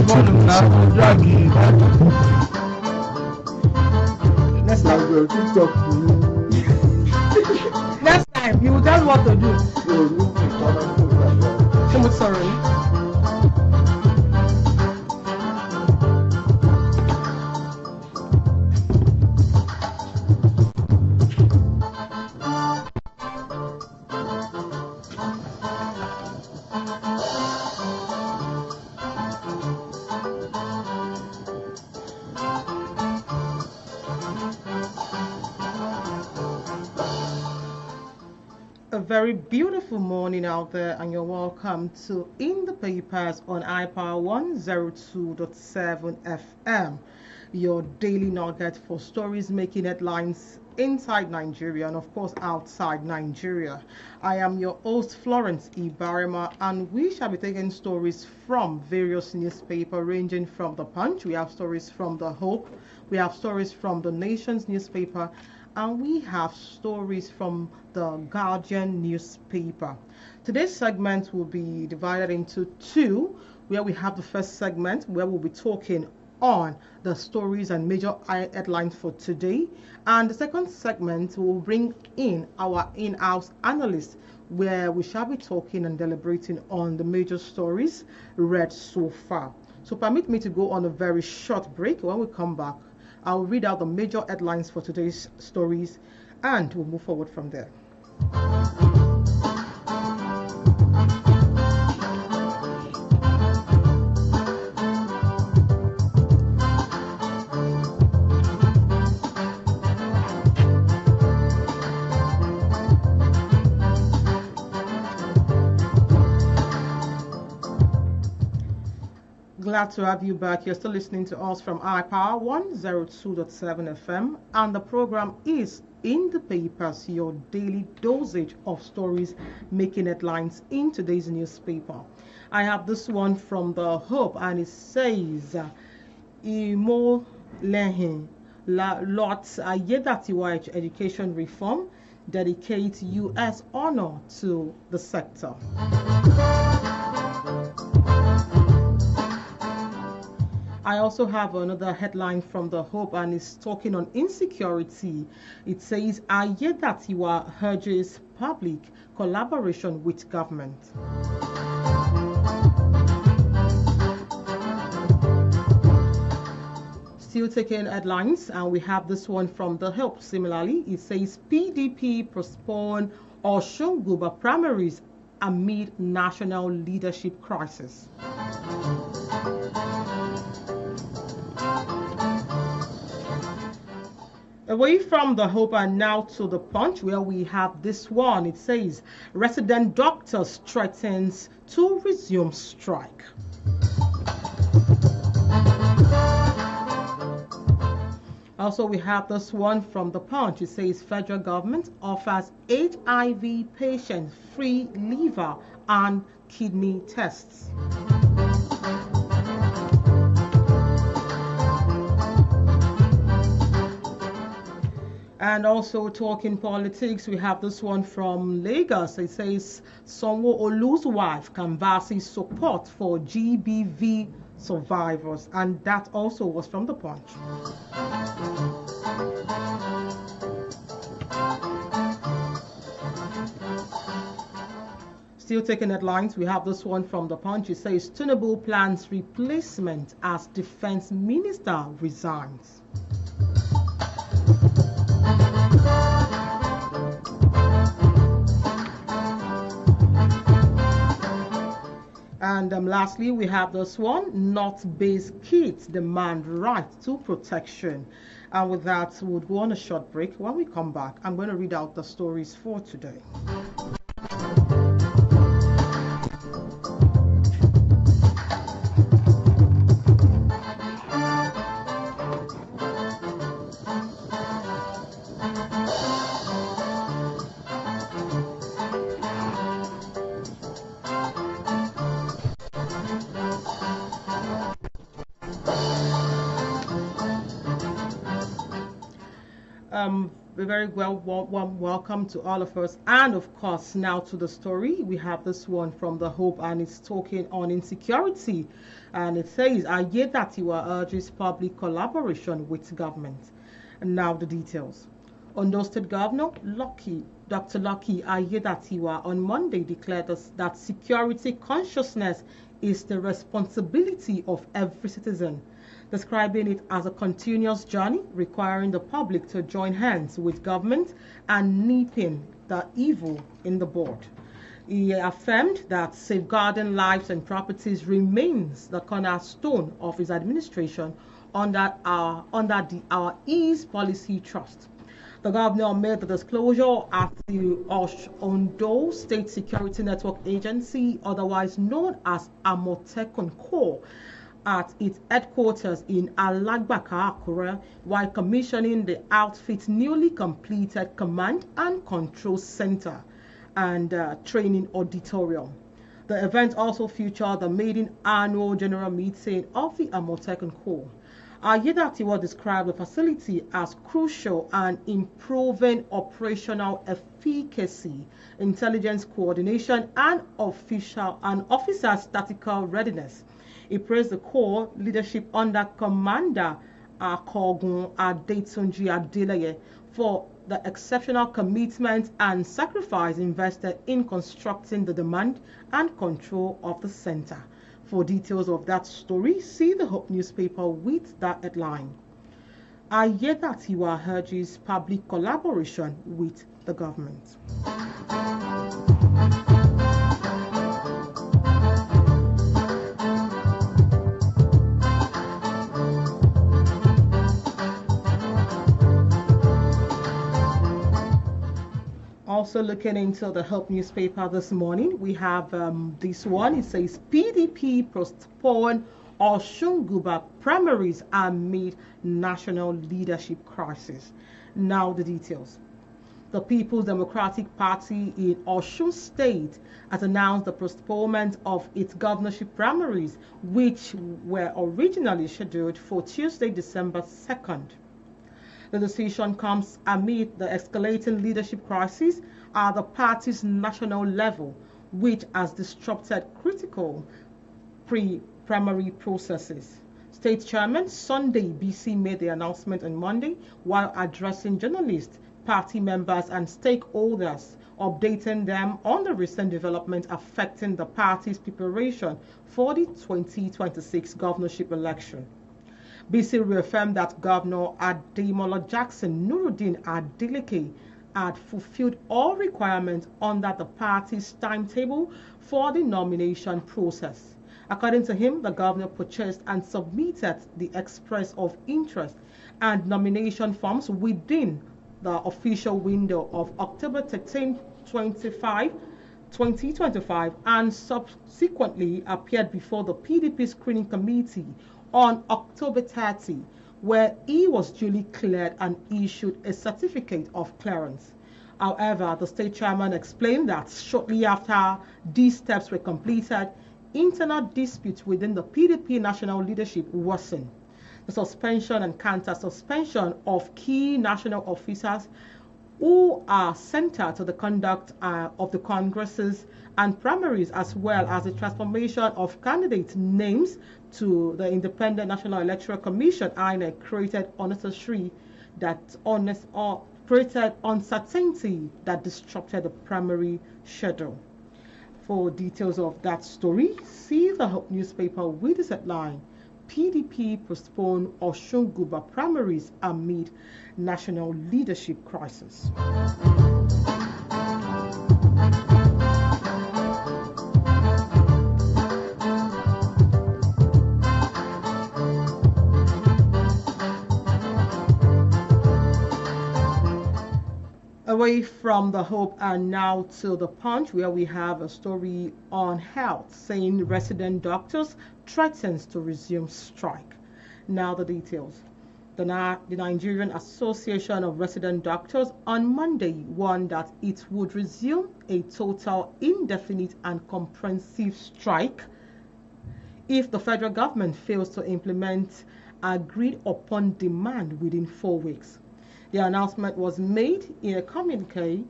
Next time. Next time, you will tell what to do. So much sorry. A very beautiful morning out there, and you're welcome to In the Papers on iPower 102.7 FM, your daily nugget for stories making headlines inside Nigeria and, of course, outside Nigeria. I am your host, Florence Adebayo, and we shall be taking stories from various newspapers ranging from The Punch. We have stories from The Hope. We have stories from The Nation's newspaper. And we have stories from the Guardian newspaper. Today's segment will be divided into two, where we have the first segment where we'll be talking on the stories and major headlines for today. And the second segment will bring in our in-house analyst, where we shall be talking and deliberating on the major stories read so far. So permit me to go on a very short break. When we come back, I'll read out the major headlines for today's stories and we'll move forward from there. Glad to have you back. You're still listening to us from iPower 102.7 FM, and the program is In the Papers, your daily dosage of stories making headlines in today's newspaper. I have this one from The Hope, and it says, Imo Lehin, Lot Ayedatiwa education reform dedicates U.S. honor to the sector. I also have another headline from The Hope, and it's talking on insecurity. It says, Ayedatiwa urges public collaboration with government. Still taking headlines, and we have this one from The Hope. Similarly, it says, PDP postpone Oshunguba primaries amid national leadership crisis. Away from The Hope and now to The Punch, where we have this one. It says, resident doctors threatens to resume strike. Also, we have this one from The Punch. It says, federal government offers HIV patients free liver and kidney tests. And also talking politics, we have this one from Lagos. It says, Sanwo-Olu's wife canvasses support for GBV survivors. And that also was from The Punch. Still taking headlines, we have this one from The Punch. It says, Tinubu plans replacement as defense minister resigns. And lastly, we have this one, North-based kids demand right to protection. And with that, we'll go on a short break. When we come back, I'm going to read out the stories for today. A very warm welcome to all of us. And of course, now to the story. We have this one from The Hope, and it's talking on insecurity. And it says, Ayedatiwa urges public collaboration with government. And now the details. Ondo State Governor Dr. Lucky Ayedatiwa on Monday declared that security consciousness is the responsibility of every citizen, describing it as a continuous journey requiring the public to join hands with government and nipping the evil in the bud. He affirmed that safeguarding lives and properties remains the cornerstone of his administration under the Our Ease Policy Trust. The governor made the disclosure at the Ondo State Security Network Agency, otherwise known as Amotekun Corps, at its headquarters in Alagbaka, Akure, while commissioning the outfit's newly completed Command and Control Center and Training Auditorium. The event also featured the maiden annual general meeting of the Amotekun Corps. Ayedatiwa described the facility as crucial and improving operational efficacy, intelligence coordination, and officers' tactical readiness. He praised the Corps leadership under Commander Akogun Adetunji Adeleye for the exceptional commitment and sacrifice invested in constructing the command and control of the center. For details of that story, see the Hope newspaper with that headline. Ayedatiwa urges public collaboration with the government. Also looking into the Help newspaper this morning, we have this one. It says PDP postpone Oshunguba primaries amid national leadership crisis. Now the details. The People's Democratic Party in Osun State has announced the postponement of its governorship primaries, which were originally scheduled for Tuesday, December 2nd. The decision comes amid the escalating leadership crisis at the party's national level, which has disrupted critical pre-primary processes. State Chairman Sunday BC made the announcement on Monday while addressing journalists, party members, and stakeholders, updating them on the recent development affecting the party's preparation for the 2026 governorship election. BC reaffirmed that Governor Ademola Jackson Nuruddin Adeleke had fulfilled all requirements under the party's timetable for the nomination process. According to him, the governor purchased and submitted the express of interest and nomination forms within the official window of October 13, 2025, and subsequently appeared before the PDP screening committee on October 30, where he was duly cleared and issued a certificate of clearance. However, the state chairman explained that shortly after these steps were completed, internal disputes within the PDP national leadership worsened. The suspension and counter-suspension of key national officers who are central to the conduct of the congresses and primaries, as well as the transformation of candidate names to the Independent National Electoral Commission, INEC, created uncertainty that disrupted the primary schedule. For details of that story, see the Hope newspaper with this headline: PDP postpone Oshunguba primaries amid national leadership crisis. Away from the Hope and now to the Punch, where we have a story on health saying resident doctors threatens to resume strike. Now the details. The Nigerian Association of Resident Doctors on Monday warned that it would resume a total, indefinite and comprehensive strike if the federal government fails to implement agreed upon demand within 4 weeks. The announcement was made in a communique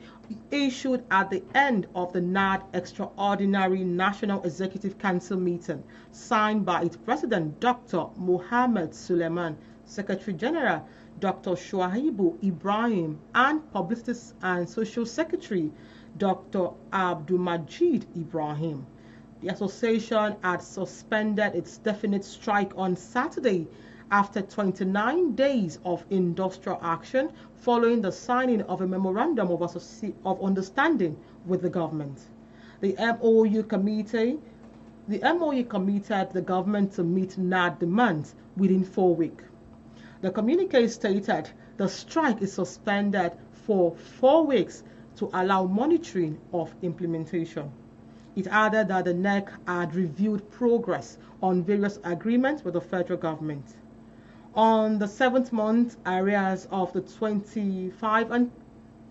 issued at the end of the NAD Extraordinary National Executive Council meeting, signed by its President Dr. Mohammed Suleiman, Secretary General Dr. Shuaibu Ibrahim, and Publicity and Social Secretary Dr. Abdulmajid Ibrahim. The association had suspended its definite strike on Saturday after 29 days of industrial action following the signing of a memorandum of understanding with the government. The MOU committed the government to meet NAD demands within 4 weeks. The communique stated the strike is suspended for 4 weeks to allow monitoring of implementation. It added that the NEC had reviewed progress on various agreements with the federal government. On the 7th month arrears of the 25 and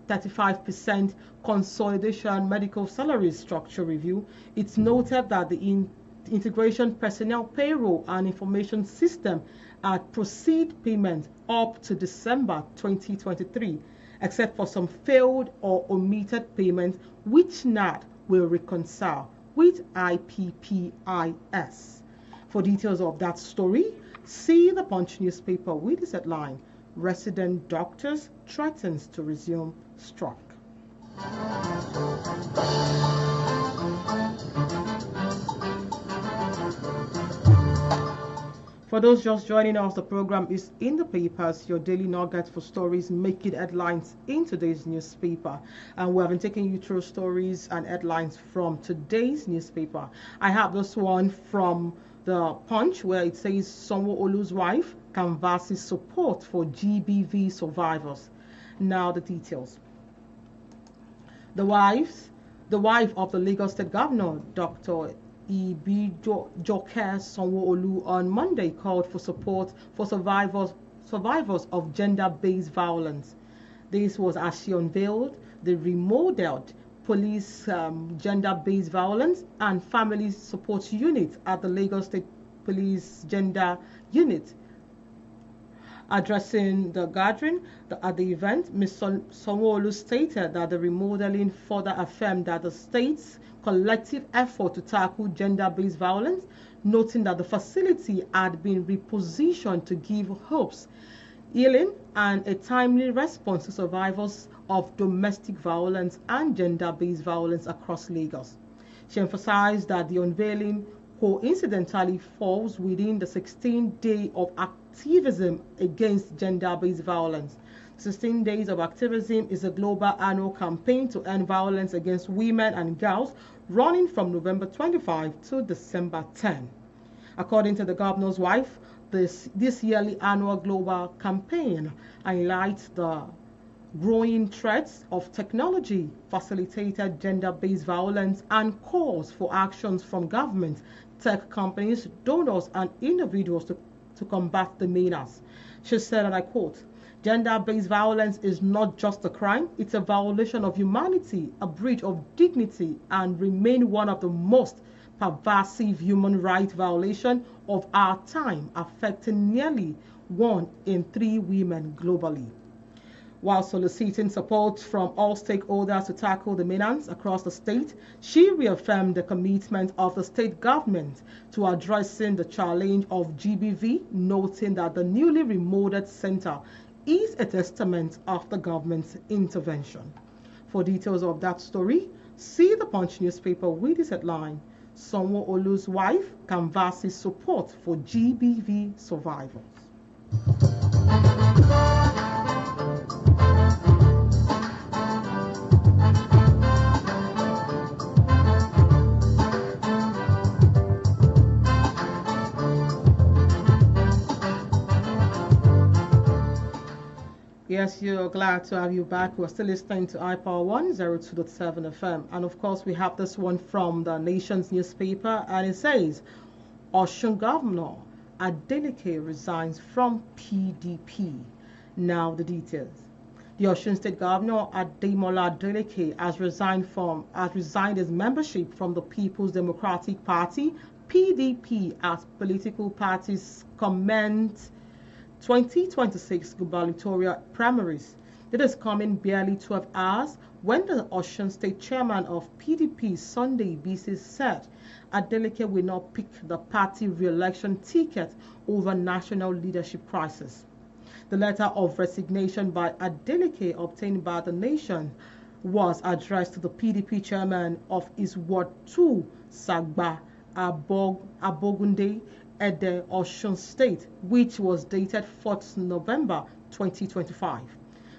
35% consolidation medical salary structure review, it's noted that the integration personnel payroll and information system had proceed payment up to December 2023, except for some failed or omitted payments which NAD will reconcile with IPPIS. For details of that story, see the Punch newspaper with this headline: Resident doctors threatens to resume strike. For those just joining us, the program is In the Papers, your daily nugget for stories making headlines in today's newspaper. And we have been taking you through stories and headlines from today's newspaper. I have this one from the Punch where it says Sanwo-Olu's wife canvasses support for GBV survivors. Now the details. The wife of the Lagos State Governor, Dr. Ibijoke Sanwo-Olu, on Monday called for support for survivors of gender-based violence. This was as she unveiled the remodeled police gender-based violence and family support unit at the Lagos State Police Gender Unit. Addressing the gathering at the event, Ms. Sanwo-Olu stated that the remodeling further affirmed that the state's collective effort to tackle gender-based violence, noting that the facility had been repositioned to give hopes, healing, and a timely response to survivors of domestic violence and gender-based violence across Lagos. She emphasized that the unveiling coincidentally falls within the 16th day of activism against gender-based violence. 16 Days of Activism is a global annual campaign to end violence against women and girls running from November 25 to December 10. According to the governor's wife, this yearly annual global campaign highlights the growing threats of technology, facilitated gender-based violence, and calls for actions from government, tech companies, donors, and individuals to combat the menace. She said, and I quote, "Gender-based violence is not just a crime, it's a violation of humanity, a breach of dignity, and remain one of the most pervasive human rights violations of our time, affecting nearly 1 in 3 women globally." While soliciting support from all stakeholders to tackle the menace across the state, she reaffirmed the commitment of the state government to addressing the challenge of GBV, noting that the newly remodeled center is a testament of the government's intervention. For details of that story, see the Punch newspaper with this headline: Sanwo-Olu's wife canvasses support for GBV survivors. Yes, you're glad to have you back. We're still listening to iPower 102.7 FM. And of course, we have this one from the Nation's newspaper, and it says, Osun Governor Adeleke resigns from PDP. Now the details. The Osun State Governor Ademola Adeleke has resigned his membership from the People's Democratic Party, PDP, as political parties comment 2026 gubernatorial primaries. It is coming barely 12 hours when the Osun State chairman of PDP, Sunday BC, said Adeleke will not pick the party re-election ticket over national leadership crisis. The letter of resignation by Adeleke obtained by the nation was addressed to the PDP chairman of his Ward 2, Sagba Abogunde, Ede, Osun State, which was dated 4th November 2025.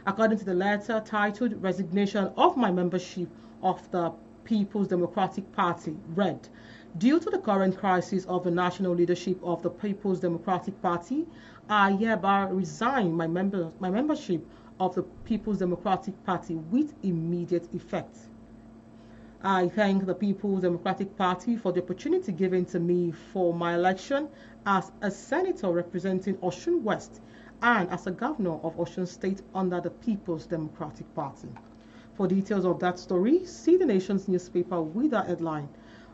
According to the letter titled Resignation of My Membership of the People's Democratic Party, read, due to the current crisis of the national leadership of the People's Democratic Party, I hereby resign my membership of the People's Democratic Party with immediate effect. I thank the People's Democratic Party for the opportunity given to me for my election as a senator representing Osun West and as a governor of Osun State under the People's Democratic Party. For details of that story, see the nation's newspaper with the headline,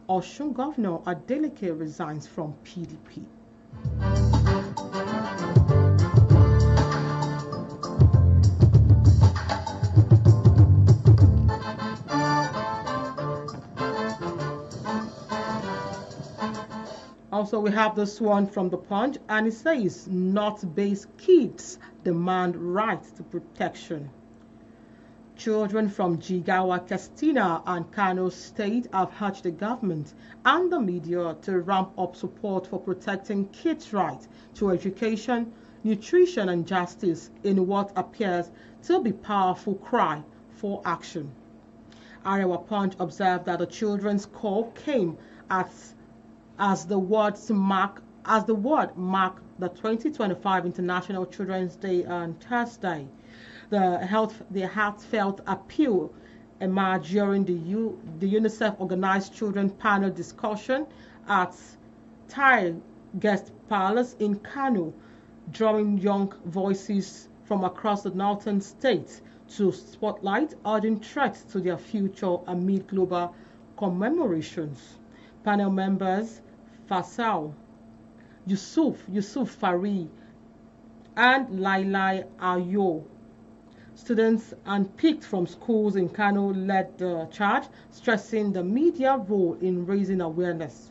Osun Governor Adeleke resigns from PDP. Also, we have this one from The Punch, and it says, North-based kids demand right to protection. Children from Jigawa, Katsina, and Kano State have urged the government and the media to ramp up support for protecting kids' right to education, nutrition, and justice in what appears to be powerful cry for action. Arewa Punch observed that the children's call came as the word marked the 2025 International Children's Day on Thursday. The heartfelt appeal emerged during the UNICEF-organized children panel discussion at Thai Guest Palace in Kano, drawing young voices from across the northern states to spotlight urgent threats to their future amid global commemorations. Panel members Fasal, Yusuf Fari, and Lailai Ayo, students unpicked from schools in Kano, led the charge, stressing the media role in raising awareness.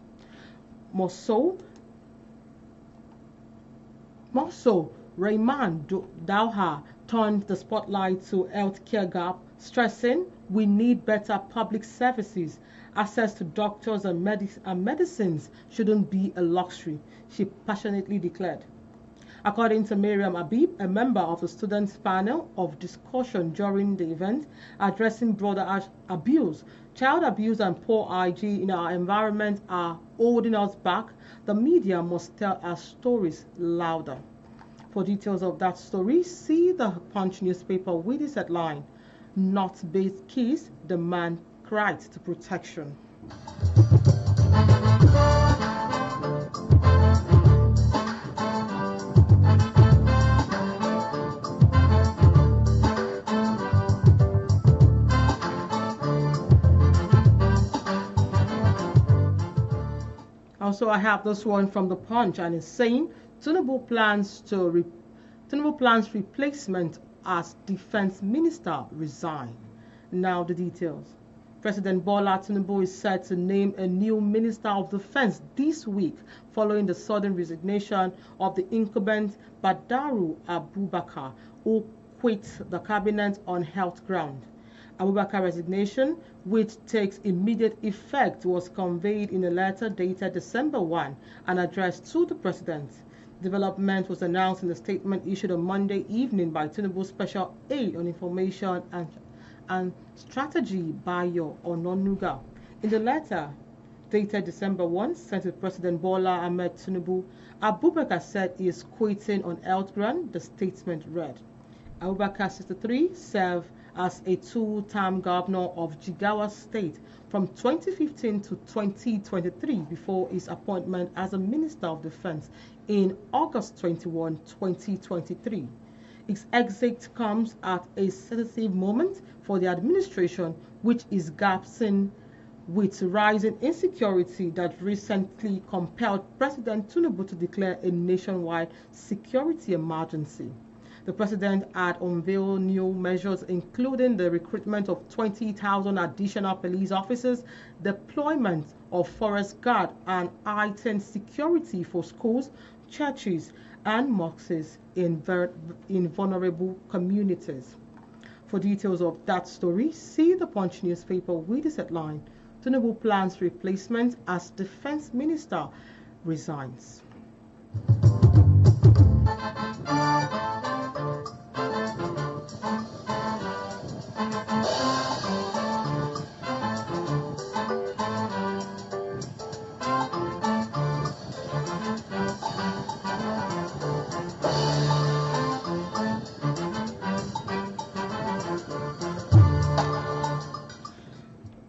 More so, Rayman Dauha turned the spotlight to healthcare gap, stressing we need better public services. Access to doctors and medicines shouldn't be a luxury, she passionately declared. According to Miriam Abib, a member of the students' panel of discussion during the event, addressing broader abuse, child abuse and poor hygiene in our environment are holding us back. The media must tell our stories louder. For details of that story, see the Punch newspaper with its headline, North-based kids demand right to protection. Also, I have this one from The Punch, and it's saying Tinubu plans replacement as defense minister resign. Now the details. President Bola Tinubu is set to name a new Minister of Defense this week following the sudden resignation of the incumbent Badaru Abubakar, who quit the cabinet on health ground. Abubakar's resignation, which takes immediate effect, was conveyed in a letter dated December 1 and addressed to the president. Development was announced in a statement issued on Monday evening by Tinubu's Special Aide on Information and Strategy Bayo Ononuga. In the letter, dated December 1, sent to President Bola Ahmed Tinubu, Abubakar said he is quitting on health ground. The statement read, Abubakar, 63, served as a two-term governor of Jigawa State from 2015 to 2023 before his appointment as a Minister of Defense in August 21, 2023. Its exit comes at a sensitive moment for the administration, which is grasping with rising insecurity that recently compelled President Tinubu to declare a nationwide security emergency. The president had unveiled new measures, including the recruitment of 20,000 additional police officers, deployment of forest guard, and heightened security for schools, churches, and mosques in vulnerable communities. For details of that story, see the Punch newspaper with this headline: Tinubu plans replacement as defense minister resigns.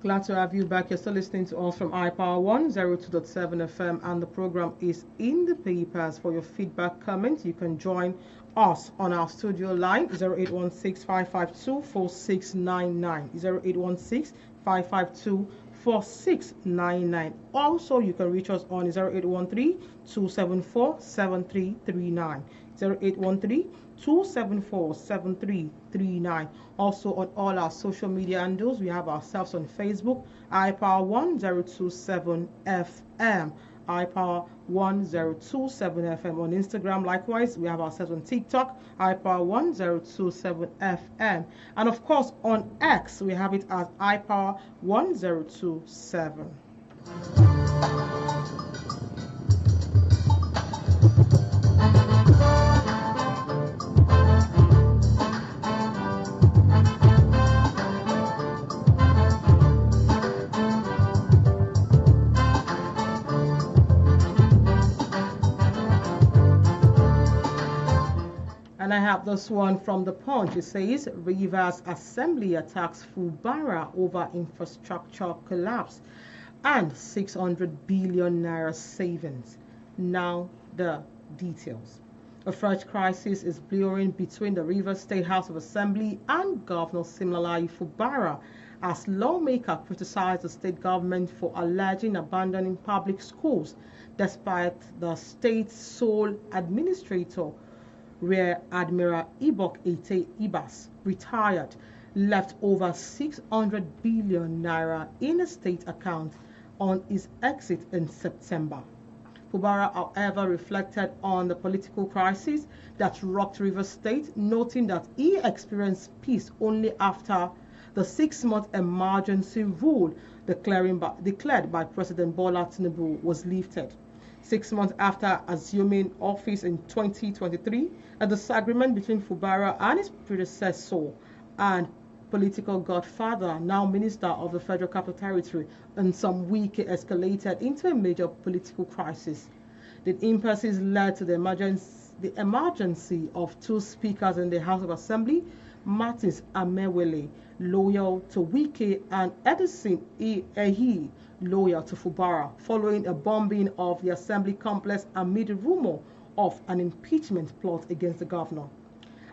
Glad to have you back. You're still listening to us from iPower 102.7 FM, and the program is In the Papers. For your feedback, comments, you can join us on our studio line 0816-552-4699. 0816-552-4699. Also, you can reach us on 0813-274-7339. 0813-274-7339. Also on all our social media handles, we have ourselves on Facebook, iPower 1027 FM. iPower 1027 FM. On Instagram, likewise, we have ourselves on TikTok, iPower 1027 FM. And of course, on X, we have it as iPower 1027. And I have this one from the Punch. It says, Rivers Assembly attacks Fubara over infrastructure collapse and 600 billion naira savings. Now the details. A fresh crisis is brewing between the Rivers State House of Assembly and Governor Siminalayi Fubara as lawmakers criticize the state government for alleging abandoning public schools despite the state's sole administrator, Rear Admiral Ibok Ete Ibas, retired, left over 600 billion naira in a state account on his exit in September. Fubara, however, reflected on the political crisis that rocked Rivers State, noting that he experienced peace only after the 6-month emergency rule declared by President Bola Tinubu was lifted. 6 months after assuming office in 2023, a disagreement between Fubara and his predecessor and political godfather, now Minister of the Federal Capital Territory, in some weeks escalated into a major political crisis. The impasses led to the emergency of two speakers in the House of Assembly, Martins Amewele, loyal to Wike, and Edison Ehi, loyal to Fubara, following a bombing of the Assembly complex amid a rumor of an impeachment plot against the governor.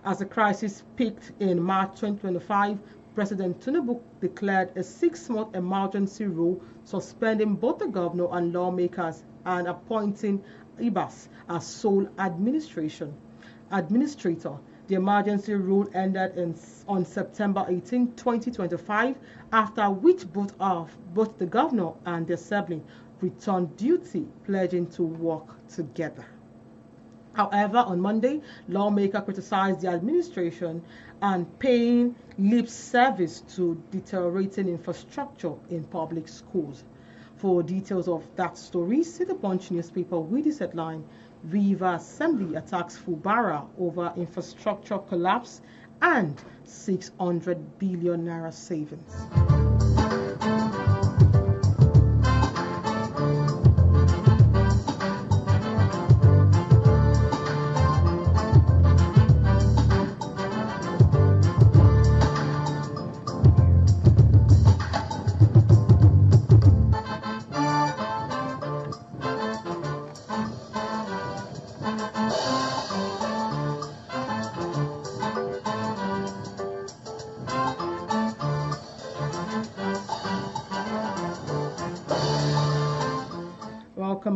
As the crisis peaked in March 2025, President Tinubu declared a 6-month emergency rule suspending both the governor and lawmakers and appointing Ibas as sole administrator. The emergency rule ended on September 18, 2025, after which both the governor and the assembly returned duty, pledging to work together. However, on Monday, lawmakers criticized the administration and paying lip service to deteriorating infrastructure in public schools. For details of that story, see the Punch newspaper with this headline: River Assembly attacks Fubara over infrastructure collapse and 600 billion naira savings.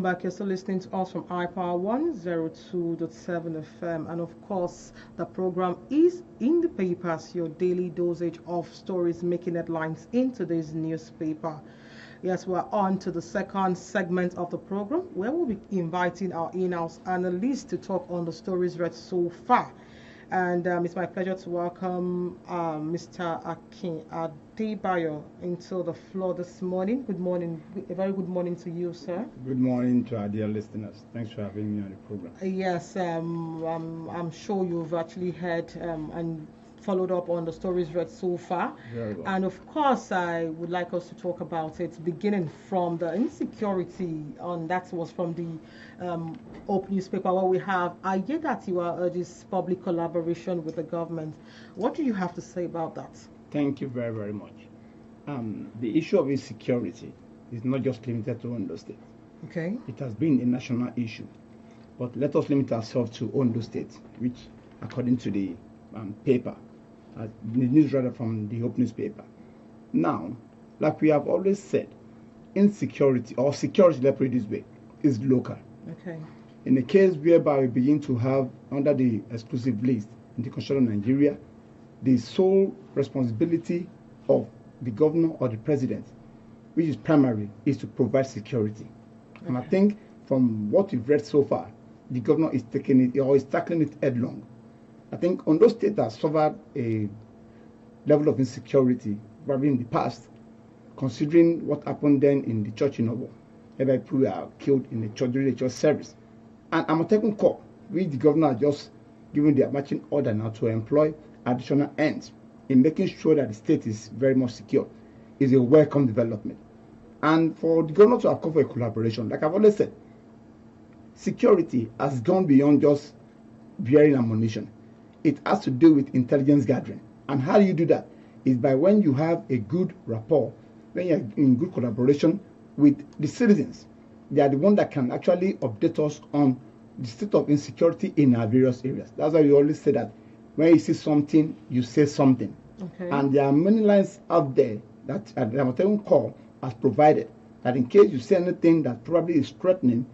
back. You're still listening to us from iPower 102.7 FM. And of course, the program is In the Papers, your daily dosage of stories making headlines in today's newspaper. Yes, we're on to the second segment of the program where we'll be inviting our in-house analysts to talk on the stories read so far. And it's my pleasure to welcome Mr. Akin Adebayo into the floor this morning. Good morning. A very good morning to you, sir. Good morning to our dear listeners. Thanks for having me on the program. Yes, I'm sure you've actually heard and followed up on the stories read so far. Very well. And of course, I would like us to talk about it, beginning from the insecurity. That was from the Open newspaper where we have Ayedatiwa urges public collaboration with the government. What do you have to say about that? Thank you very, very much. The issue of insecurity is not just limited to Ondo State. Okay. It has been a national issue. But let us limit ourselves to Ondo State, which, according to the paper, the news rather from the Open newspaper. Now, like we have always said, insecurity or security, let's put it this way, is local. Okay. In a case whereby we begin to have under the exclusive list in the Constitution of Nigeria, the sole responsibility of the governor or the president, which is primary, is to provide security. Okay. And I think from what we've read so far, the governor is taking it or is tackling it headlong. I think Ondo State has suffered a level of insecurity probably in the past, considering what happened then in the church in Obo, whereby people were killed in the church during the church service. And Amotekun Corps, which the governor has just given their marching order now to employ additional ends in making sure that the state is very much secure, is a welcome development. And for the governor to have called for a collaboration, like I've always said, security has gone beyond just bearing ammunition. It has to do with intelligence gathering. And how do you do that? Is by when you have a good rapport, when you're in good collaboration with the citizens. They are the ones that can actually update us on the state of insecurity in our various areas. That's why we always say that when you see something, you say something. Okay. And there are many lines out there that the Amotekun Corps has provided that in case you say anything that probably is threatening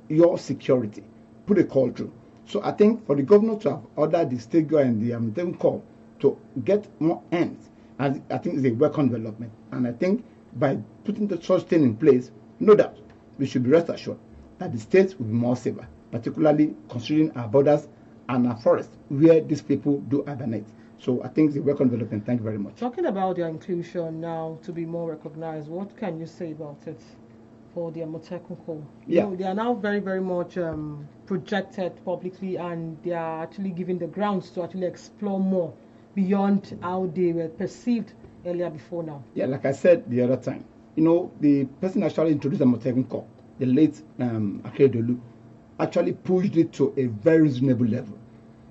your security, put a call through. So I think for the governor to have ordered the state government and the Amotekun Corps to get more ends, I think it's a welcome development. And I think by putting the such thing in place, no doubt, we should be rest assured that the states will be more safer, particularly considering our borders and our forests, where these people do hibernate. So I think it's a welcome development. Thank you very much. Talking about their inclusion now to be more recognized, what can you say about it for the Amotekun Corps? Yeah. They are now very, very much projected publicly, and they are actually giving the grounds to actually explore more beyond how they were perceived earlier before now. Yeah, like I said the other time, the person actually introduced the Amotekun Corps, the late Akeredolu, actually pushed it to a very reasonable level.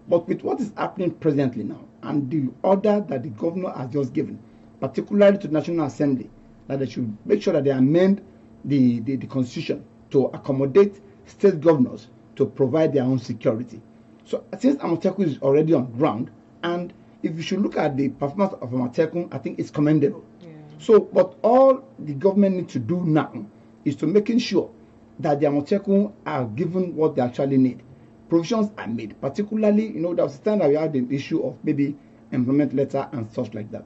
But with what is happening presently now, and the order that the governor has just given, particularly to the National Assembly, that they should make sure that they amend the constitution to accommodate state governors to provide their own security. So since Amotekun is already on ground, and if you should look at the performance of Amotekun, I think it's commendable. Yeah. So, but all the government needs to do now is to making sure that the Amotekun are given what they actually need. Provisions are made, particularly, there was a time that we had the issue of maybe employment letter and stuff like that.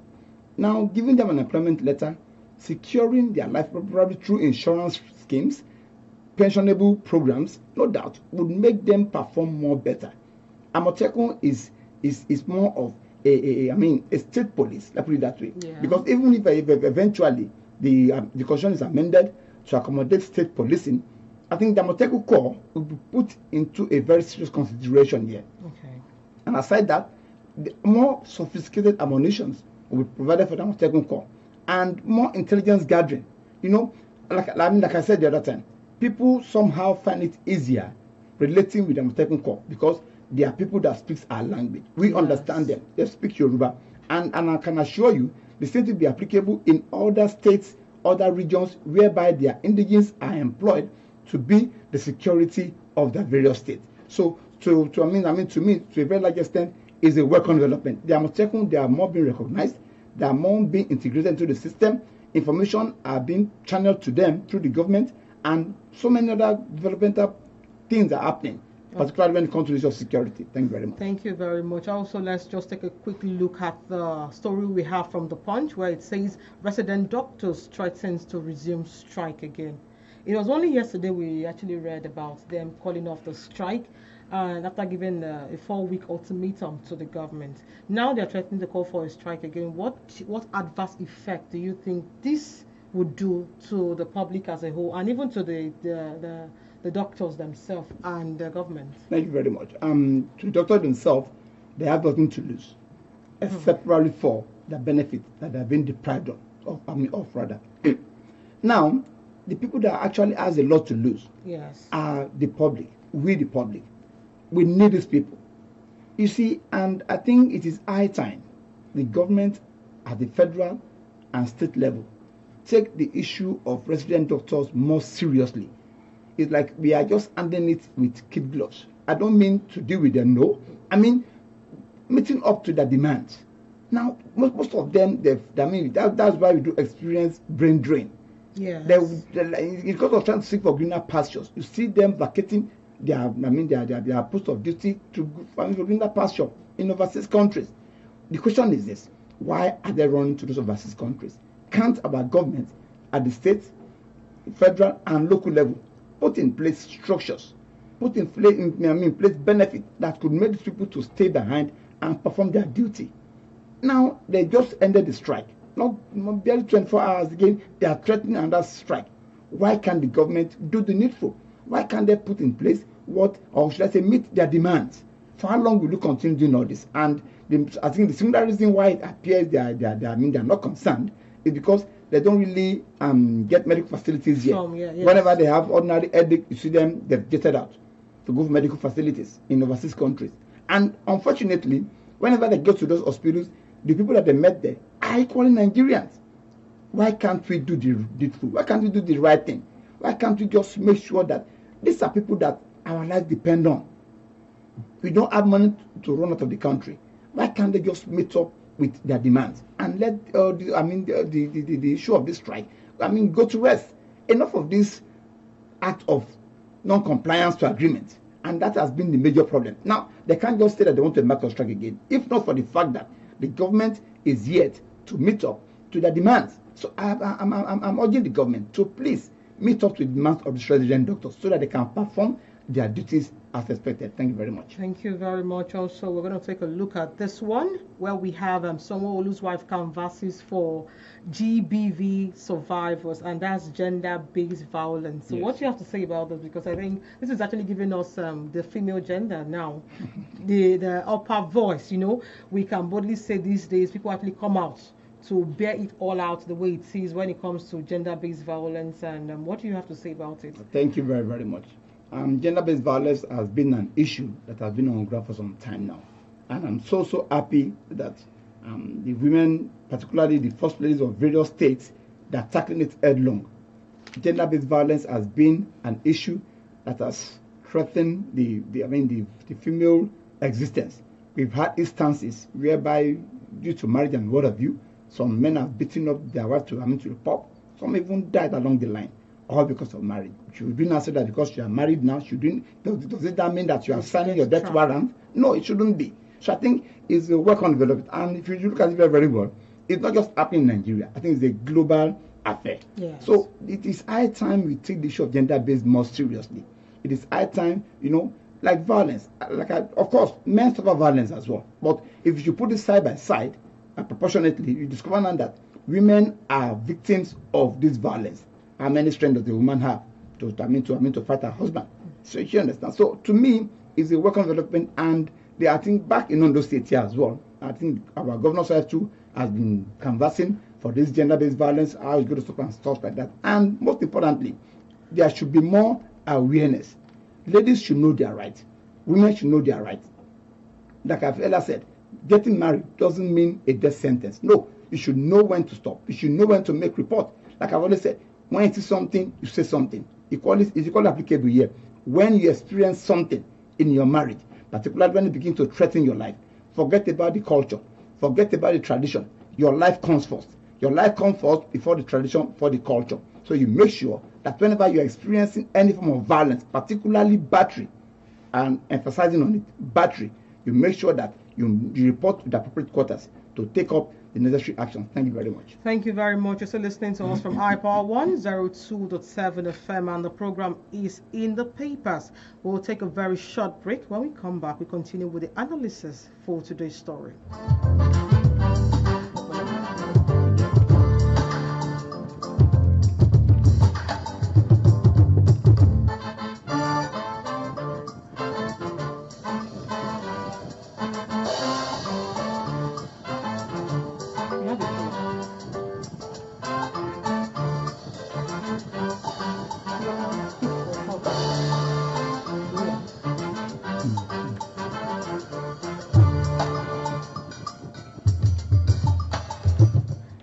Now, giving them an employment letter, securing their life probably through insurance schemes, pensionable programs, no doubt, would make them perform more better. Amotekun is more of a state police, let's put it that way. Yeah. Because even if eventually the constitution is amended to accommodate state policing, I think the Amotekun Corps will be put into a very serious consideration here. Okay. And aside that, the more sophisticated ammunitions will be provided for the Amotekun Corps and more intelligence gathering. Like I said the other time, people somehow find it easier relating with the Amotekun Corps because they are people that speak our language. We understand them. They speak Yoruba. And I can assure you, the same will be applicable in other states, other regions, whereby their indigenes are employed to be the security of the various states. So, to me, to a very large extent, is a welcome development. The Amotekun, they are more being recognized. They are more being integrated into the system. Information are being channeled to them through the government, and so many other developmental things are happening, particularly when it comes to the issue of security. Thank you very much. Thank you very much. Also, let's just take a quick look at the story we have from The Punch, where it says resident doctors threatens to resume strike again. It was only yesterday we actually read about them calling off the strike, and after giving a 4-week ultimatum to the government. Now they're threatening to call for a strike again. What adverse effect do you think this would do to the public as a whole, and even to the doctors themselves and the government? Thank you very much. To the doctors themselves, they have nothing to lose, except probably for the benefit that they've been deprived of rather. Now, the people that actually has a lot to lose are the public. We, the public. We need these people. You see, and I think it is high time the government at the federal and state level take the issue of resident doctors more seriously. It's like we are just handling it with kid gloves. I don't mean to deal with them, no. I mean, meeting up to the demands. Now, most of them, that's why we do experience brain drain. Yeah. Because of trying to seek for greener pastures, you see them vacating their post of duty to greener pasture in overseas countries. The question is this: why are they running to those overseas countries? Can't our government at the state, federal, and local level put in place structures, put in place benefit that could make these people to stay behind and perform their duty? Now they just ended the strike. Not barely 24 hours again, they are threatening another strike. Why can't the government do the needful? Why can't they put in place or should I say, meet their demands? For how long will you continue doing all this? And I think the singular reason why it appears they are not concerned is because they don't really get medical facilities yet. Whenever they have ordinary headache, you see them, they've jetted out to go for medical facilities in overseas countries. And unfortunately, whenever they go to those hospitals, the people that they met there are equally Nigerians. Why can't we do the needful? Why can't we do the right thing? Why can't we just make sure that these are people that our lives depend on? We don't have money to run out of the country. Why can't they just meet up with their demands and let the issue of this strike go to rest? Enough of this act of non-compliance to agreement, and that has been the major problem. Now they can't just say that they want to embark on strike again, if not for the fact that the government is yet to meet up to their demands. So I'm urging the government to please meet up to the demands of the resident doctors so that they can perform their duties as expected. Thank you very much. Thank you very much. Also, we're going to take a look at this one where we have Sanwo-Olu's wife canvasses for GBV survivors, and that's gender-based violence. So what do you have to say about this? Because I think this is actually giving us the female gender now, the upper voice. We can boldly say these days people actually come out to bear it all out the way it is when it comes to gender-based violence. And what do you have to say about it? Thank you very, very much. Gender-based violence has been an issue that has been on ground for some time now, and I'm so happy that the women, particularly the first ladies of various states, that are tackling it headlong. Gender-based violence has been an issue that has threatened the female existence. We've had instances whereby, due to marriage and what have you, some men have beaten up their wife to the pub. Some even died along the line, all because of marriage. Should we not say that because you are married now, does it that mean that you are signing your death warrant? No, it shouldn't be. So I think it's a work on development. And if you look at it very, very well, it's not just happening in Nigeria. I think it's a global affair. Yes. So it is high time we take the issue of gender-based more seriously. It is high time, like violence. Of course, men suffer violence as well. But if you put it side by side, proportionately, you discover now that women are victims of this violence. How many strength does the woman have to fight her husband? So you understand. So to me, it's a work on development, and I think back in Ondo State here as well. I think our governor too has been canvassing for this gender-based violence, how it's going to stop and stuff like that. And most importantly, there should be more awareness. Ladies should know their rights. Women should know their rights. Like I've earlier said, getting married doesn't mean a death sentence. No, you should know when to stop. You should know when to make report. Like I've always said, when you see something, you say something. It's equally applicable here. When you experience something in your marriage, particularly when you begin to threaten your life, forget about the culture, forget about the tradition. Your life comes first. Your life comes first before the tradition, before the culture. So you make sure that whenever you're experiencing any form of violence, particularly battery, and emphasizing on it, battery, you make sure that you report to the appropriate quarters to take up the necessary action. Thank you very much. Thank you very much. You're still listening to us from iPower 102.7 FM, and the program is In the Papers. We'll take a very short break. When we come back, we continue with the analysis for today's story.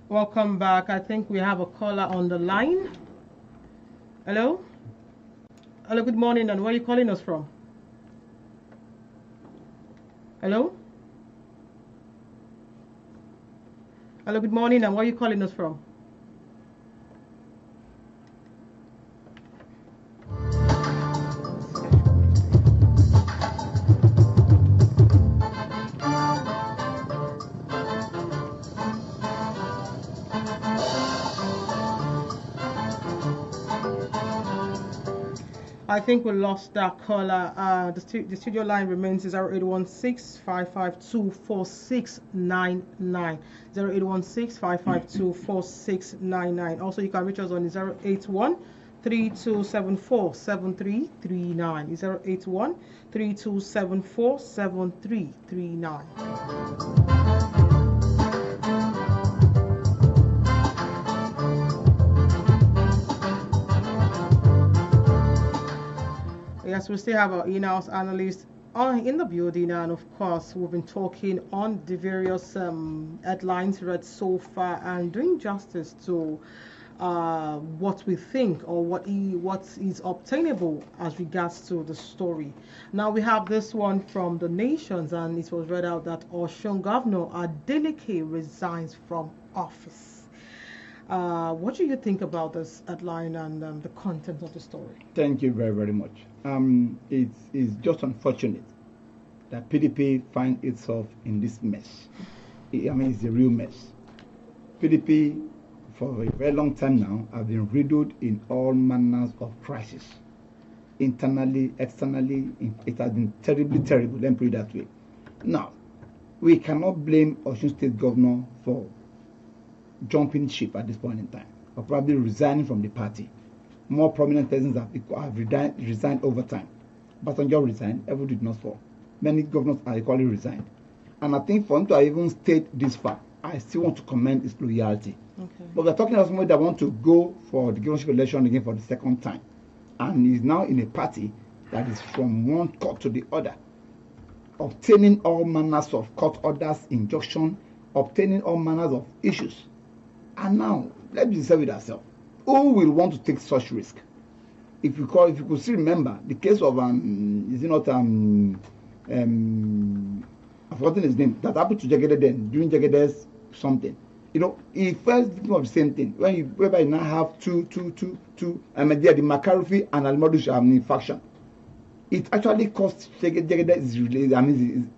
Welcome back. I think we have a caller on the line. Hello? Hello, good morning, and where are you calling us from? Hello? Hello, good morning, and where are you calling us from? I think we lost that caller. The studio line remains 0816-552-4699. 0816-552-4699. Also, you can reach us on 081-3274-7339. 081-3274-7339. Yes, we still have our in-house analyst in the building, and of course we've been talking on the various headlines read so far and doing justice to what we think or what is obtainable as regards to the story. Now we have this one from the Nations, and it was read out that Osun Governor Adeleke resigns from office. What do you think about this headline and the content of the story? Thank you very, very much. It's just unfortunate that PDP find itself in this mess. It's a real mess. PDP, for a very long time now, have been riddled in all manners of crisis. Internally, externally, it has been terribly terrible, let me put it that way. Now, we cannot blame Osun State Governor for jumping ship at this point in time, or probably resigning from the party. More prominent persons have resigned over time. Basanjo resigned, Evo did not fall. Many governors are equally resigned. And I think for him to have even stayed this far, I still want to commend his loyalty. Okay. But we're talking about somebody that wants to go for the governorship election again for the second time. And he's now in a party that is from one court to the other, obtaining all manners of court orders, injunction, obtaining all manners of issues. And now, let's be sincere with ourselves. Who will want to take such risk? If you could still remember the case of I've forgotten his name, that happened to Jagede then during Jagede's something. He first victim of the same thing. Whereby you now have two the McCarthy and Almodu faction. It actually cost Jagede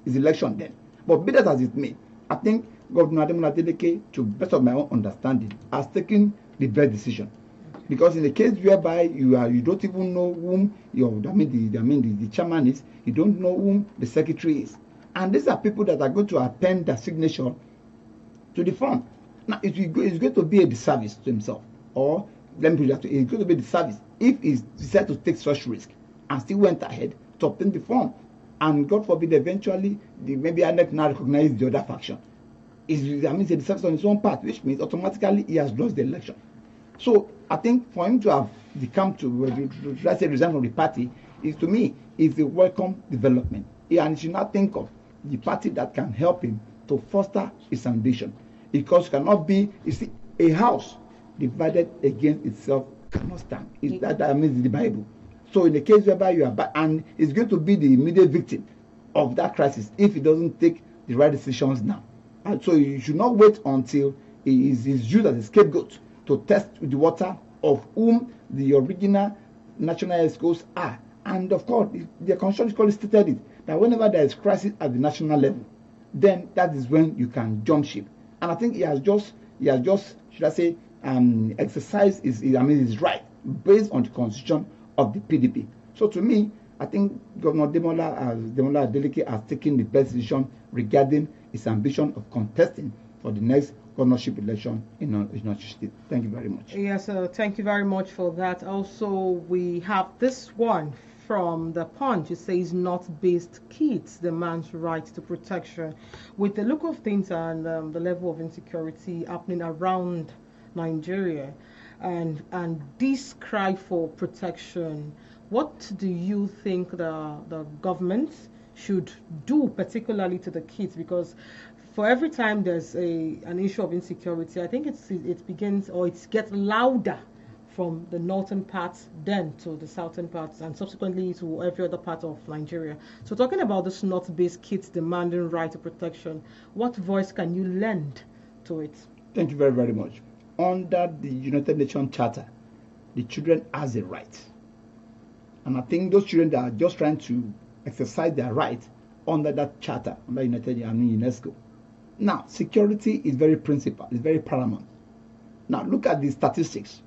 his election then. But be that as it may, I think Governor Adeleke, to best of my own understanding, has taken the best decision. Because in the case whereby you don't even know whom the chairman is, you don't know whom the secretary is, and these are people that are going to append their signature to the form. Now it's going to be a disservice to himself, or let me put it that way, it's going to be a disservice if he decided to take such risk and still went ahead to obtain the form, and God forbid eventually maybe INEC now recognize the other faction. It's a disservice on his own part, which means automatically he has lost the election. So I think for him to have become let's say resign from the party is, to me, is a welcome development. And he should not think of the party that can help him to foster his ambition. Because it cannot be, you see, a house divided against itself cannot stand. That means the Bible. So in the case whereby you are and it's going to be the immediate victim of that crisis if he doesn't take the right decisions now. And so you should not wait until he is used as a scapegoat to test the water of whom the original national ESCOs are. And of course, the constitution is clearly stated it, that whenever there is crisis at the national level, then that is when you can jump ship. And I think he has just, should I say, exercised his right based on the constitution of the PDP. So to me, I think Governor Demola Adeleke has taken the best decision regarding his ambition of contesting for the next governorship election in Osun State. Thank you very much. Yes, thank you very much for that. Also, we have this one from the Punch. It says, North-based kids demands right to protection. With the look of things and the level of insecurity happening around Nigeria, and this cry for protection, what do you think the government should do, particularly to the kids? Because for every time there's an issue of insecurity, I think it begins, or it gets louder from the northern parts, then to the southern parts, and subsequently to every other part of Nigeria. So talking about this north-based kids demanding right to protection, what voice can you lend to it? Thank you very, very much. Under the United Nations Charter, the children has a right. And I think those children that are just trying to exercise their right under that charter, under UNESCO. Now, security is very principal, it's very paramount. Now, look at the statistics.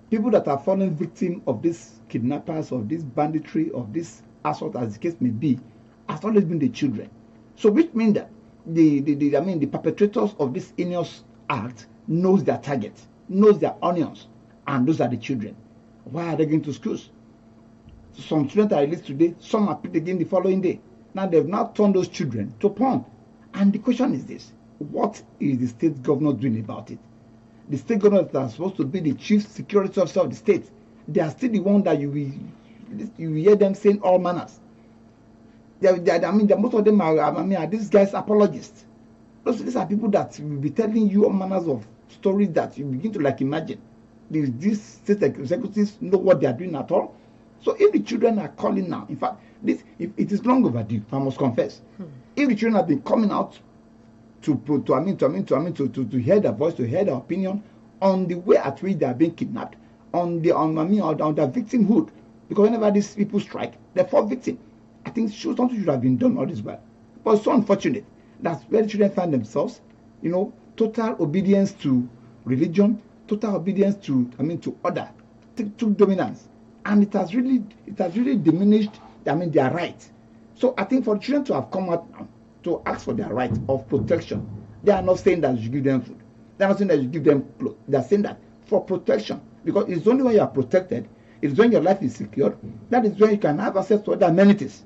People that are falling victim of these kidnappers, of this banditry, of this assault, as the case may be, has always been the children. So, which means that the perpetrators of this heinous act knows their target, knows their onions, and those are the children. Why are they going to schools? Some students are released today, some are picked again the following day. Now they've now turned those children to porn. And the question is this: what is the state governor doing about it? The state governors that are supposed to be the chief security officer of the state, they are still the one that you will hear them saying all manners. Most of them are these guys apologists. These are people that will be telling you all manners of stories that you begin to imagine. These state executives know what they are doing at all. So if the children are calling now, in fact, it is long overdue, I must confess. If the children have been coming out to hear their voice, to hear their opinion on the way at which they are being kidnapped, on their victimhood, because whenever these people strike, they fall victim. I think something should have been done all this while. But it's so unfortunate that's where the children find themselves, total obedience to religion, total obedience to order, to dominance. And it has really diminished their right. So I think for the children to have come out now to ask for their right of protection, they are not saying that you should give them food. They are not saying that you give them clothes. They are saying that for protection. Because it's only when you are protected, it's when your life is secured, that is when you can have access to other amenities.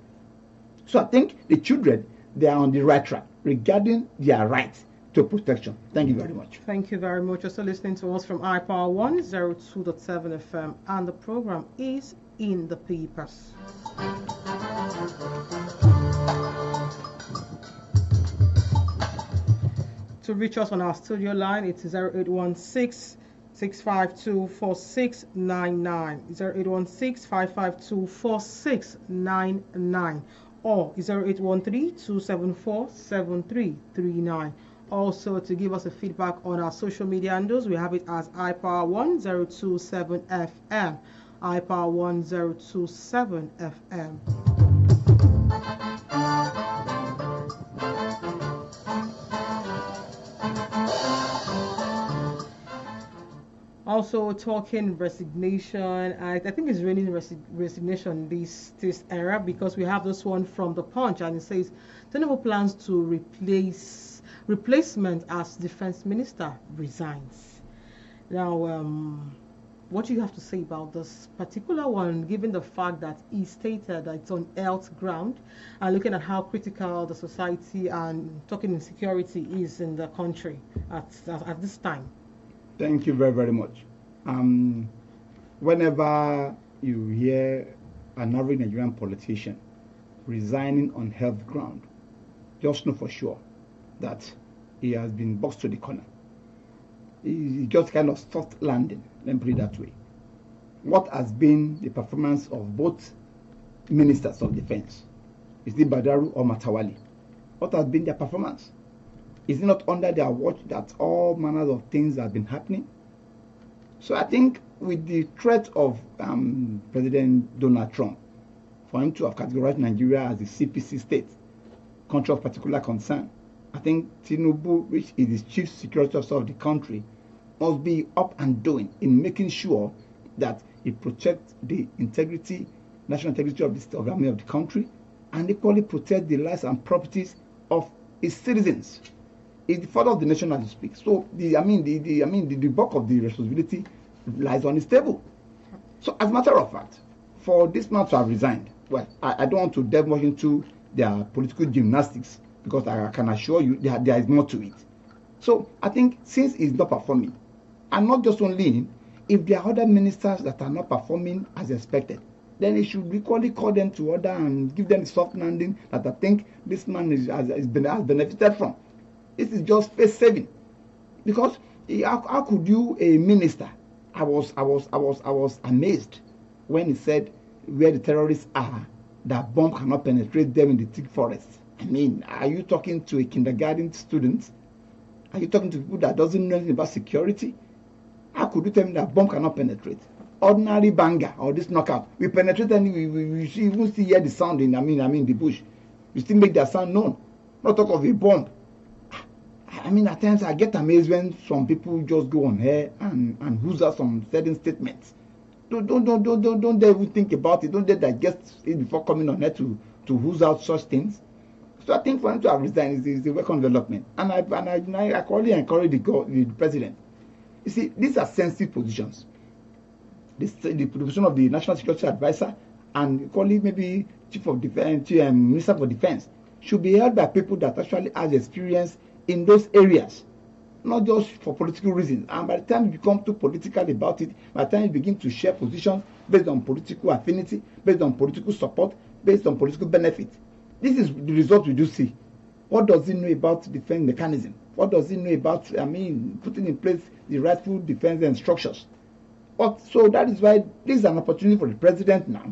So I think the children, they are on the right track regarding their right to protection. Thank you very much. Thank you very much. You're still listening to us from iPower 102.7 FM, and the program is In the Papers. To reach us on our studio line, it's 0816 652 4699, 0816 552 4699, or 0813 274 7339. Also, to give us a feedback on our social media handles, we have it as iPower 1027 FM, iPower 1027 FM. Also, talking resignation, I think it's raining resignation this era, because we have this one from the Punch, and it says Tinubu plans to replacement as defense minister resigns. Now, what do you have to say about this particular one, given the fact that he stated that it's on health ground, and looking at how critical the society and talking insecurity is in the country at this time? Thank you very, very much. Whenever you hear an average Nigerian politician resigning on health ground, just know for sure that he has been boxed to the corner. He just kind of soft landing, let me put it that way. What has been the performance of both ministers of defense? Is it Badaru or Matawali? What has been their performance? Is it not under their watch that all manners of things have been happening? So I think with the threat of President Donald Trump, for him to have categorized Nigeria as a CPC state, country of particular concern, I think Tinubu, which is the chief security officer of the country, must be up and doing in making sure that he protects the integrity, national integrity of the country, and equally protect the lives and properties of its citizens. He's the father of the nation as you speak. So the bulk of the responsibility lies on his table. So as a matter of fact, for this man to have resigned, well, I don't want to delve much into their political gymnastics because I can assure you there is more to it. So I think since he's not performing, and not just only him, if there are other ministers that are not performing as expected, then he should equally call them to order and give them the soft landing that I think this man has benefited from. This is just face saving, because how could you, a minister? I was amazed when he said where the terrorists are, that bomb cannot penetrate them in the thick forest. I mean, are you talking to a kindergarten student? Are you talking to people that doesn't know anything about security? How could you tell me that bomb cannot penetrate? Ordinary banger or this knockout, we penetrate and we even see hear the sound in the bush. We still make that sound known. Not talk of a bomb. I mean, at times I get amazed when some people just go on here and who's out some certain statements. Don't they even think about it? Don't they digest it before coming on here to who's out such things? So I think for him to have resigned is a welcome development, and I only encourage the president. You see, these are sensitive positions. The position of the National Security Advisor and colleague, maybe Chief of Defense, Minister for Defense, should be held by people that actually has experience in those areas, not just for political reasons. And by the time you become too political about it, by the time you begin to share positions based on political affinity, based on political support, based on political benefit, this is the result we do see. What does he know about defense mechanism? What does he know about, putting in place the rightful defense and structures? So that is why this is an opportunity for the president now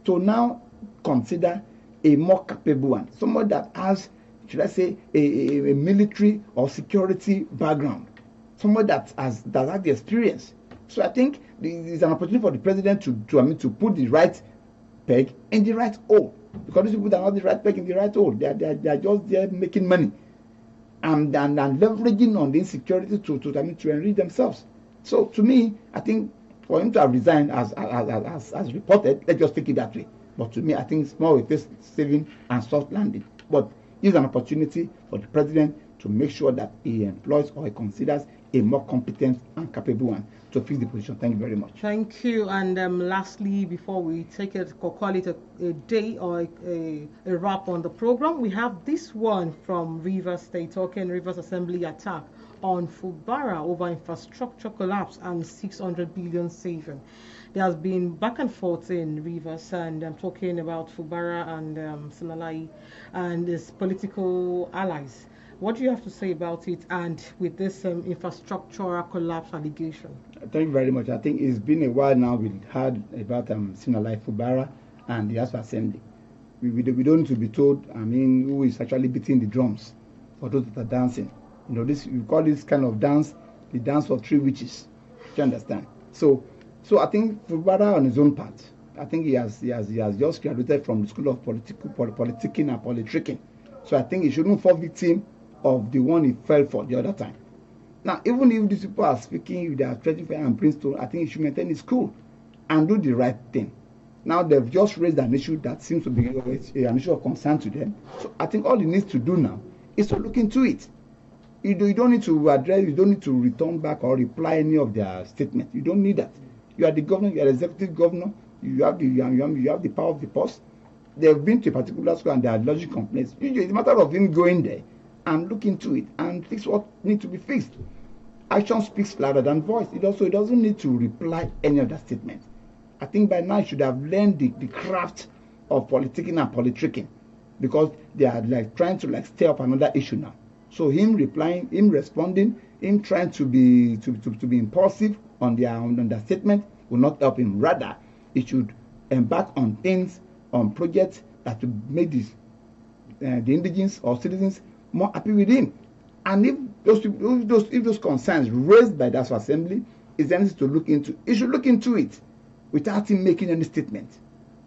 to now consider a more capable one, someone that has, should I say, a military or security background, someone that has the experience. So I think this is an opportunity for the president to put the right peg in the right hole, because these people are not the right peg in the right hole. They are just there making money and leveraging on the insecurity to enrich themselves. So to me, I think for him to have resigned as reported, let's just take it that way. But to me, I think it's more with this saving and soft landing. But it's an opportunity for the president to make sure that he employs or he considers a more competent and capable one to fix the position. Thank you very much. Thank you. And lastly, before we take it or call it a day or a wrap on the program, we have this one from Rivers State, talking Rivers Assembly attack on Fubara over infrastructure collapse and 600 billion saving. There has been back and forth in Rivers, and I'm talking about Fubara and Sinalai and his political allies. What do you have to say about it and with this infrastructural collapse allegation? Thank you very much. I think it's been a while now we've heard about Sinalai Fubara and the House Assembly. We don't need to be told, who is actually beating the drums for those that are dancing. We call this kind of dance the dance of three witches. Do you understand? So I think Fubara on his own part, I think he has just graduated from the school of politicking and politricking. So I think he shouldn't fall victim of the one he fell for the other time. Now, even if these people are speaking, if they are threatening fire and brimstone, I think he should maintain his cool and do the right thing. Now they've just raised an issue that seems to be an issue of concern to them. So I think all he needs to do now is to look into it. You don't need to address, you don't need to return back or reply any of their statements. You don't need that. You are the governor, you are the executive governor, you have the power of the purse. They've been to a particular school and they are lodging complaints. It's a matter of him going there and look into it and fix what needs to be fixed. Action speaks louder than voice. It doesn't need to reply any of that statement. I think by now you should have learned the craft of politicking and politricking, because they are trying to stir up another issue now. So him replying, him responding, him trying to be impulsive on their statement will not help him. Rather, he should embark on things, on projects that will make the indigenous or citizens more happy with him. And if those concerns raised by that assembly is there anything to look into, he should look into it without him making any statement.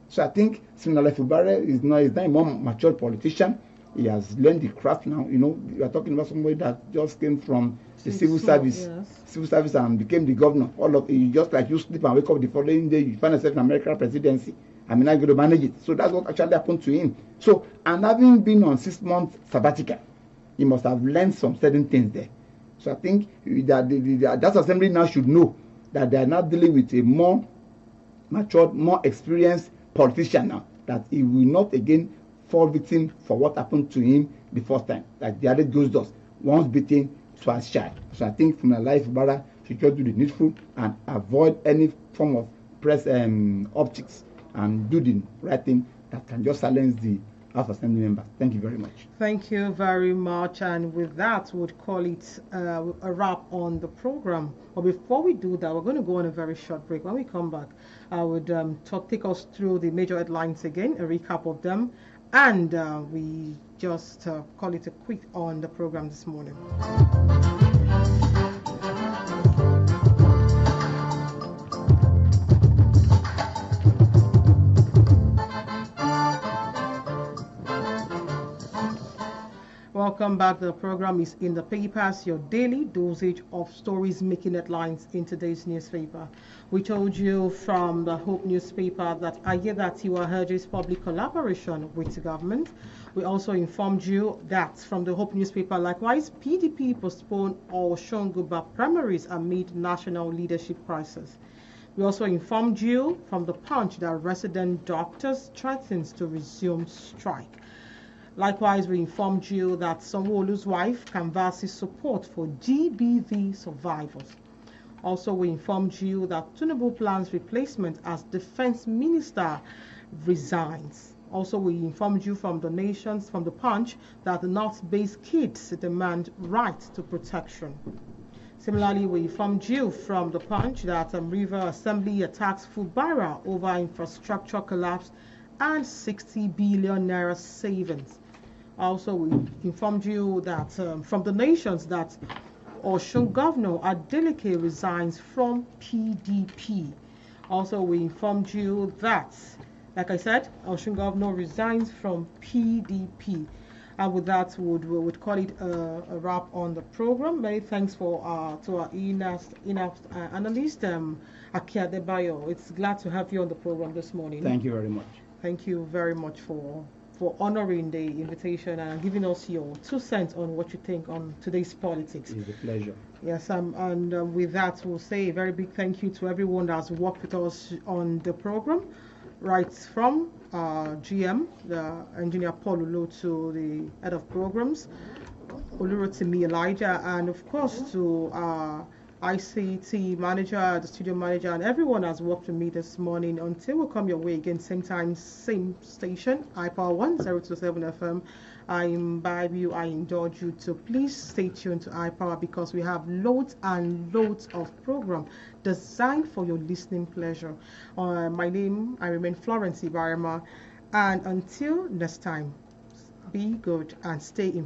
So I think Senator Fubare is not a more mature politician. He has learned the craft now. You know, you are talking about somebody that just came from the civil service, and became the governor. All of you, just like you sleep and wake up the following day, you find yourself in American presidency. I mean, I'm going to manage it. So that's what actually happened to him. So, and having been on 6 months sabbatical, he must have learned some certain things there. So I think that that assembly now should know that they are now dealing with a more matured, more experienced politician now, that he will not again fall victim for what happened to him the first time. Like the other goes does, once beaten, twice shy. So I think from a life Bara should just do the needful and avoid any form of press optics and do the right thing that can just silence the House Assembly members. Thank you very much. Thank you very much. And with that, we'd call it a wrap on the program. But before we do that, we're going to go on a very short break. When we come back, I would take us through the major headlines again, a recap of them, and we just call it a quick on the program this morning. Welcome back. The program is In the Papers, your daily dosage of stories making headlines in today's newspaper. We told you from the Hope newspaper that Ayedatiwa urges public collaboration with the government. We also informed you that from the Hope newspaper, likewise, PDP postponed Oshunguba primaries amid national leadership crisis. We also informed you from the Punch that resident doctors threatens to resume strike. Likewise, we informed you that Sanwo-Olu's wife canvasses support for GBV survivors. Also, we informed you that Tinubu plans replacement as defense minister resigns. Also, we informed you from the Punch, that the North-based kids demand right to protection. Similarly, we informed you from the Punch that River Assembly attacks Fubara over infrastructure collapse and 60 billion naira savings. Also, we informed you that from the Nations that Osun Governor Adeleke resigns from PDP. Also, we informed you that, like I said, Osun Governor resigns from PDP. And with that, we would call it a wrap on the program. Many thanks to our in-house analyst, Florence Adebayo. It's glad to have you on the program this morning. Thank you very much. Thank you very much for honoring the invitation and giving us your 2 cents on what you think on today's politics. It's a pleasure. Yes, and with that, we'll say a very big thank you to everyone that's worked with us on the program, right from GM, the engineer Paul Ulu, to the head of programs, Olurotimi Elijah, and of course to ICT manager, the studio manager, and everyone has worked with me this morning. Until we come your way again, same time, same station, iPower 1027 FM. I imbibe you, I indulge you to please stay tuned to iPower, because we have loads and loads of program designed for your listening pleasure. My name, I remain Florence Adebayo, and until next time, be good and stay informed.